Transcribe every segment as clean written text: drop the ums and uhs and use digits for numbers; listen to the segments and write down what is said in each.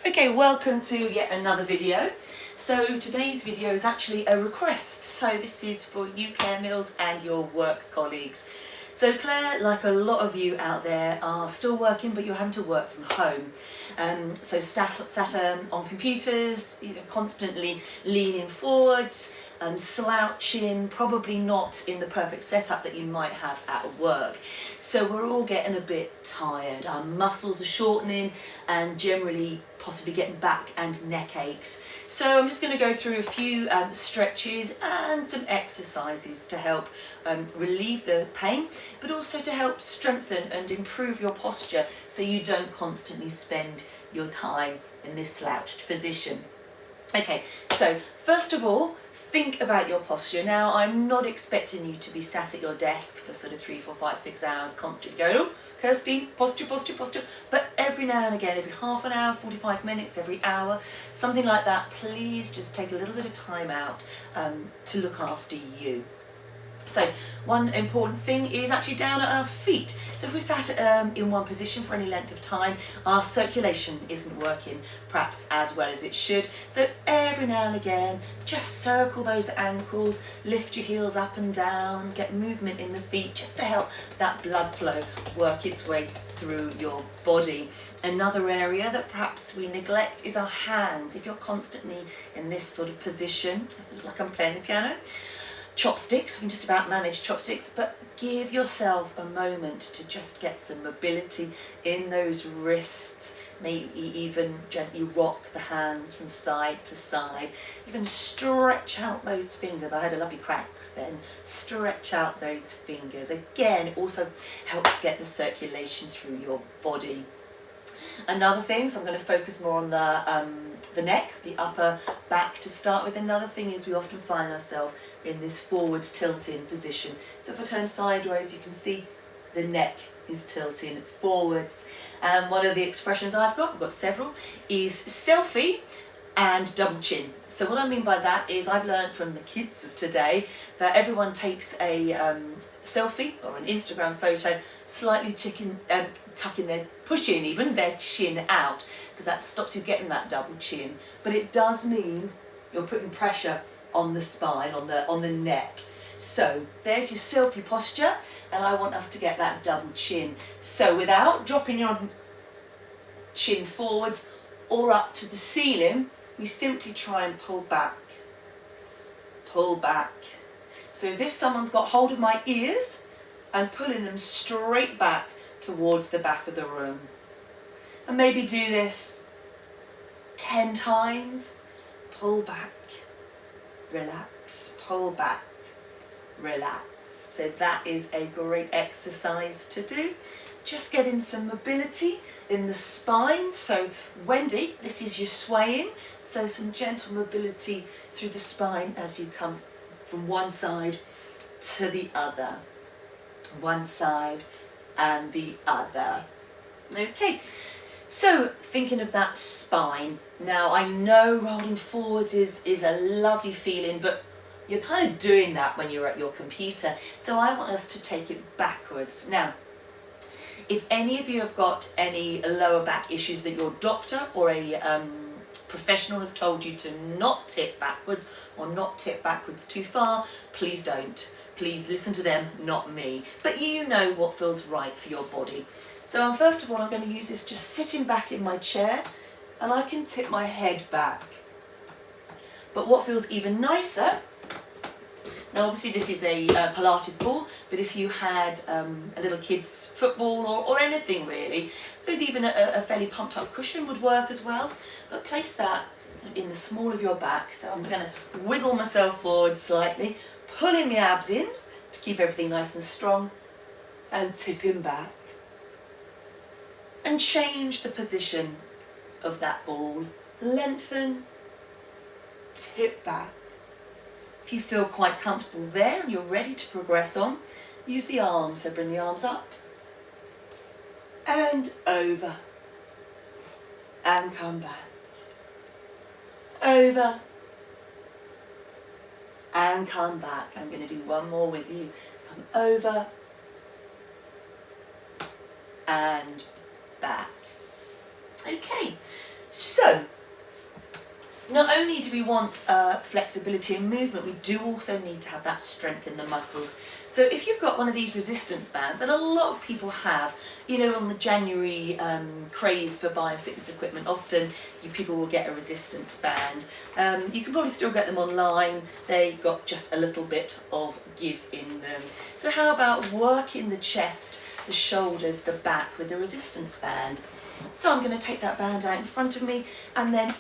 Okay, welcome to yet another video. So today's video is actually a request. So this is for you, Claire Mills, and your work colleagues. So Claire, like a lot of you out there, are still working, but you're having to work from home. So sat on computers, constantly leaning forwards, slouching, probably not in the perfect setup that you might have at work. So we're all getting a bit tired. Our muscles are shortening and generally possibly getting back and neck aches. So I'm just going to go through a few stretches and some exercises to help relieve the pain, but also to help strengthen and improve your posture so you don't constantly spend your time in this slouched position. Okay, so first of all, think about your posture. Now, I'm not expecting you to be sat at your desk for sort of 3, 4, 5, 6 hours, constantly going, oh, Kirsty, posture, posture, posture. But every now and again, every half an hour, 45 minutes, every hour, something like that, please just take a little bit of time out to look after you. So one important thing is actually down at our feet. So if we sat in one position for any length of time, our circulation isn't working perhaps as well as it should. So every now and again, just circle those ankles, lift your heels up and down, get movement in the feet just to help that blood flow work its way through your body. Another area that perhaps we neglect is our hands. If you're constantly in this sort of position, like I'm playing the piano, chopsticks, I can just about manage chopsticks, but give yourself a moment to just get some mobility in those wrists, maybe even gently rock the hands from side to side, even stretch out those fingers. I had a lovely crack then. Stretch out those fingers. Again, it also helps get the circulation through your body. Another thing, so I'm going to focus more on the neck, the upper back to start with. Another thing is we often find ourselves in this forward tilting position. So if I turn sideways, you can see the neck is tilting forwards. And one of the expressions I've got several, is selfie and double chin. So what I mean by that is I've learned from the kids of today that everyone takes a selfie or an Instagram photo slightly pushing even their chin out, because that stops you getting that double chin. But it does mean you're putting pressure on the spine, on the neck. So there's your selfie posture, and I want us to get that double chin. So without dropping your chin forwards or up to the ceiling, we simply try and pull back. Pull back. So as if someone's got hold of my ears and pulling them straight back towards the back of the room. And maybe do this 10 times. Pull back, relax, pull back, relax. So that is a great exercise to do. Just getting some mobility in the spine. So Wendy, this is your swaying. So some gentle mobility through the spine as you come from one side to the other. One side and the other. Okay, so thinking of that spine. Now I know rolling forwards is a lovely feeling, but you're kind of doing that when you're at your computer. So I want us to take it backwards. Now, if any of you have got any lower back issues that your doctor or a professional has told you to not tip backwards or not tip backwards too far, please don't. Please listen to them, not me. But you know what feels right for your body. So first of all, I'm going to use this just sitting back in my chair, and I can tip my head back. But what feels even nicer, now obviously this is a Pilates ball, but if you had a little kid's football or anything really, I suppose even a fairly pumped up cushion would work as well. But place that in the small of your back. So I'm going to wiggle myself forward slightly, pulling my abs in to keep everything nice and strong, and tipping back. And change the position of that ball. Lengthen, tip back. If you feel quite comfortable there and you're ready to progress on, use the arms. So bring the arms up and over and come back. Over and come back. I'm going to do one more with you. Come over and back. Okay, So, not only do we want flexibility and movement, we do also need to have that strength in the muscles. So if you've got one of these resistance bands, and a lot of people have, you know, on the January craze for buying fitness equipment, often people will get a resistance band. You can probably still get them online. They got just a little bit of give in them. So how about working the chest, the shoulders, the back with the resistance band? So I'm going to take that band out in front of me and then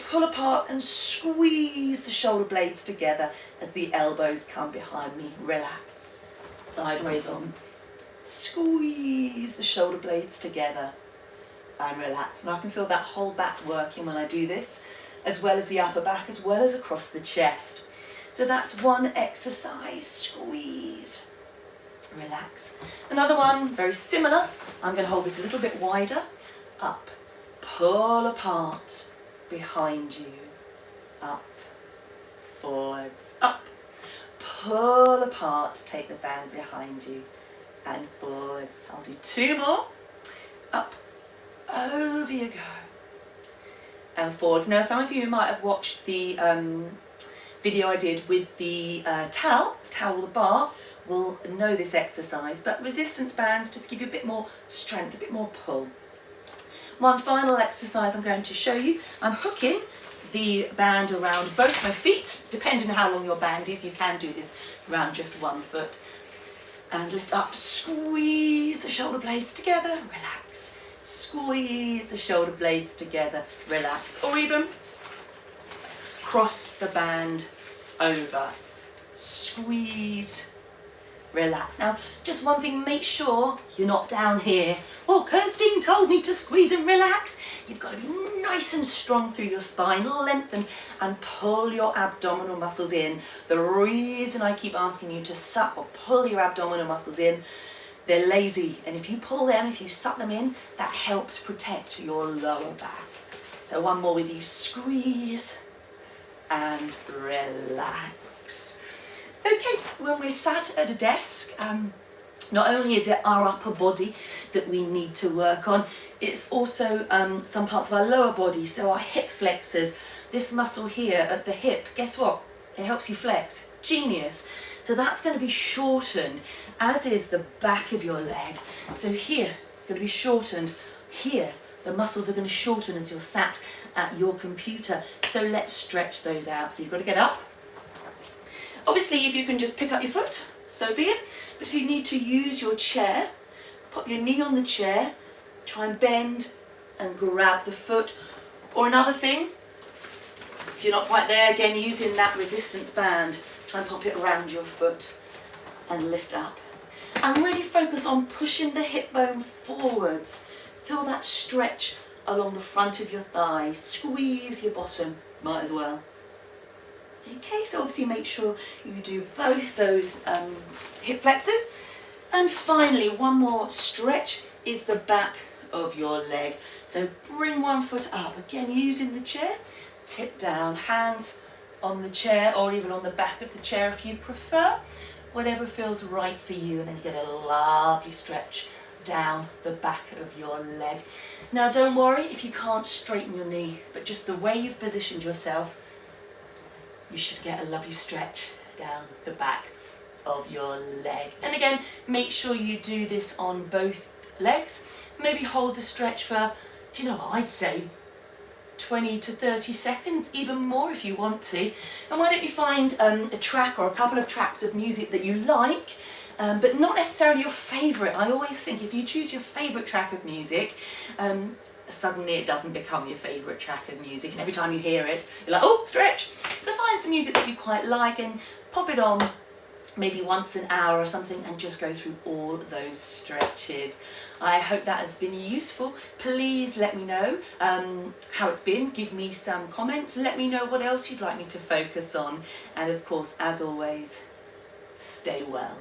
pull apart and squeeze the shoulder blades together as the elbows come behind me. Relax. Sideways on. Squeeze the shoulder blades together and relax. And I can feel that whole back working when I do this, as well as the upper back, as well as across the chest. So that's one exercise. Squeeze. Relax. Another one, very similar. I'm going to hold this a little bit wider. Up, pull apart, behind you, up, forwards, up, pull apart, take the band behind you, and forwards. I'll do two more. Up, over you go, and forwards. Now some of you might have watched the video I did with the towel, the bar, will know this exercise, but resistance bands just give you a bit more strength, a bit more pull. One final exercise I'm going to show you. I'm hooking the band around both my feet. Depending on how long your band is, you can do this around just one foot. And lift up, squeeze the shoulder blades together, relax. Squeeze the shoulder blades together, relax. Or even cross the band over, squeeze, relax. Now, just one thing, make sure you're not down here. Oh, Kirstine told me to squeeze and relax. You've got to be nice and strong through your spine, lengthen and pull your abdominal muscles in. The reason I keep asking you to suck or pull your abdominal muscles in, they're lazy. And if you pull them, if you suck them in, that helps protect your lower back. So one more with you, squeeze and relax. Okay, when we're sat at a desk, not only is it our upper body that we need to work on, it's also some parts of our lower body, so our hip flexors. This muscle here at the hip, guess what? It helps you flex. Genius. So that's going to be shortened, as is the back of your leg. So here, it's going to be shortened. Here, the muscles are going to shorten as you're sat at your computer. So let's stretch those out. So you've got to get up. Obviously, if you can just pick up your foot, so be it. But if you need to use your chair, pop your knee on the chair, try and bend and grab the foot. Or another thing, if you're not quite there, again, using that resistance band, try and pop it around your foot and lift up. And really focus on pushing the hip bone forwards. Feel that stretch along the front of your thigh. Squeeze your bottom, might as well. Okay, so obviously make sure you do both those hip flexors. And finally, one more stretch is the back of your leg. So bring one foot up, again using the chair, tip down, hands on the chair or even on the back of the chair if you prefer, whatever feels right for you, and then you get a lovely stretch down the back of your leg. Now don't worry if you can't straighten your knee, but just the way you've positioned yourself, you should get a lovely stretch down the back of your leg. And again, make sure you do this on both legs. Maybe hold the stretch for, do you know what, I'd say 20 to 30 seconds, even more if you want to. And why don't you find a track or a couple of tracks of music that you like, but not necessarily your favourite. I always think if you choose your favourite track of music, suddenly it doesn't become your favourite track of music, and every time you hear it, you're like, oh, stretch. So find some music that you quite like and pop it on maybe once an hour or something and just go through all those stretches. I hope that has been useful. Please let me know how it's been. Give me some comments. Let me know what else you'd like me to focus on. And of course, as always, stay well.